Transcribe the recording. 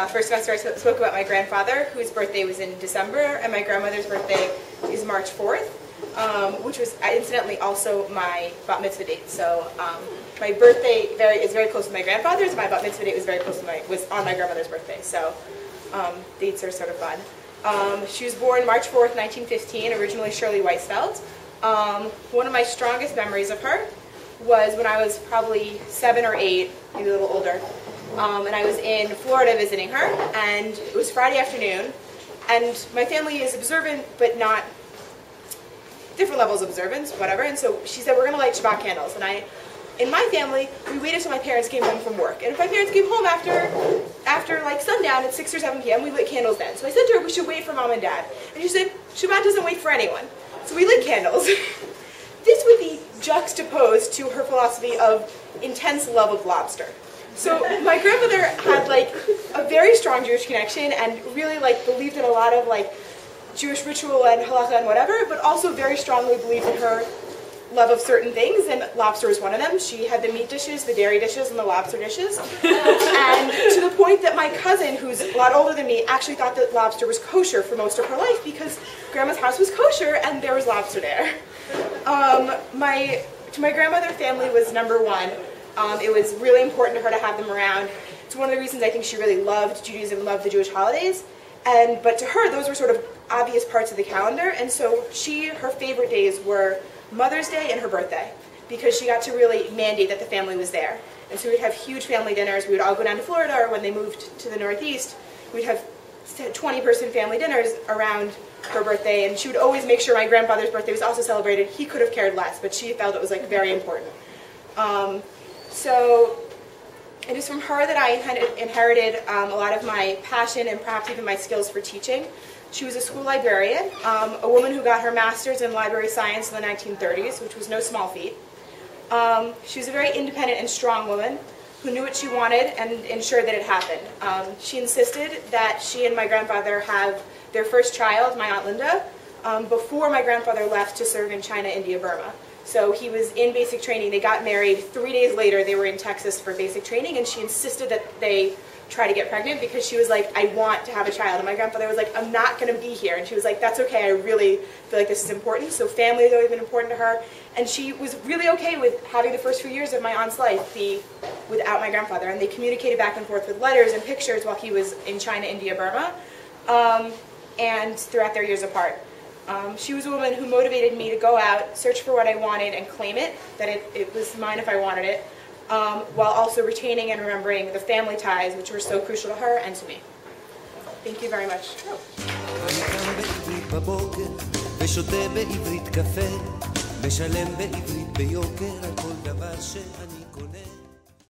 first semester I spoke about my grandfather, whose birthday was in December, and my grandmother's birthday is March 4th, which was incidentally also my bat mitzvah date. So my birthday is very close to my grandfather's. My bat mitzvah date was on my grandmother's birthday. So dates are sort of fun. She was born March 4th, 1915, originally Shirley Weisfeld. One of my strongest memories of her was when I was probably 7 or 8, maybe a little older, and I was in Florida visiting her, and it was Friday afternoon, and my family is observant, but not different levels of observance, whatever, and so she said, we're going to light Shabbat candles, and in my family, we waited until my parents came home from work, and if my parents came home after like sundown at 6 or 7 p.m., we lit candles then. So I said to her, we should wait for mom and dad, and she said, Shabbat doesn't wait for anyone, so we lit candles. This would be juxtaposed to her philosophy of intense love of lobster. So my grandmother had like a very strong Jewish connection and really like believed in a lot of like Jewish ritual and halacha and whatever, but also very strongly believed in her love of certain things, and lobster was one of them. She had the meat dishes, the dairy dishes, and the lobster dishes. And to the point that my cousin, who's a lot older than me, actually thought that lobster was kosher for most of her life because grandma's house was kosher and there was lobster there. My grandmother family was number one. It was really important to her to have them around. It's one of the reasons I think she really loved Judaism, loved the Jewish holidays. But to her, those were sort of obvious parts of the calendar. And so her favorite days were Mother's Day and her birthday, because she got to really mandate that the family was there. And so we'd have huge family dinners. We would all go down to Florida, or when they moved to the Northeast, we'd have 20-person family dinners around her birthday, and she would always make sure my grandfather's birthday was also celebrated. He could have cared less, but she felt it was like very important. So it is from her that I inherited a lot of my passion and perhaps even my skills for teaching. She was a school librarian, a woman who got her master's in library science in the 1930s, which was no small feat. She was a very independent and strong woman who knew what she wanted and ensured that it happened. She insisted that she and my grandfather have their first child, my Aunt Linda, before my grandfather left to serve in China, India, Burma. So he was in basic training. They got married. 3 days later, they were in Texas for basic training, and she insisted that they try to get pregnant because she was like, I want to have a child. And my grandfather was like, I'm not going to be here. And she was like, that's okay. I really feel like this is important. So family has always been important to her. And she was really okay with having the first few years of my aunt's life be without my grandfather. And they communicated back and forth with letters and pictures while he was in China, India, Burma, and throughout their years apart. She was a woman who motivated me to go out, search for what I wanted, and claim it, that it was mine if I wanted it, while also retaining and remembering the family ties which were so crucial to her and to me. Thank you very much.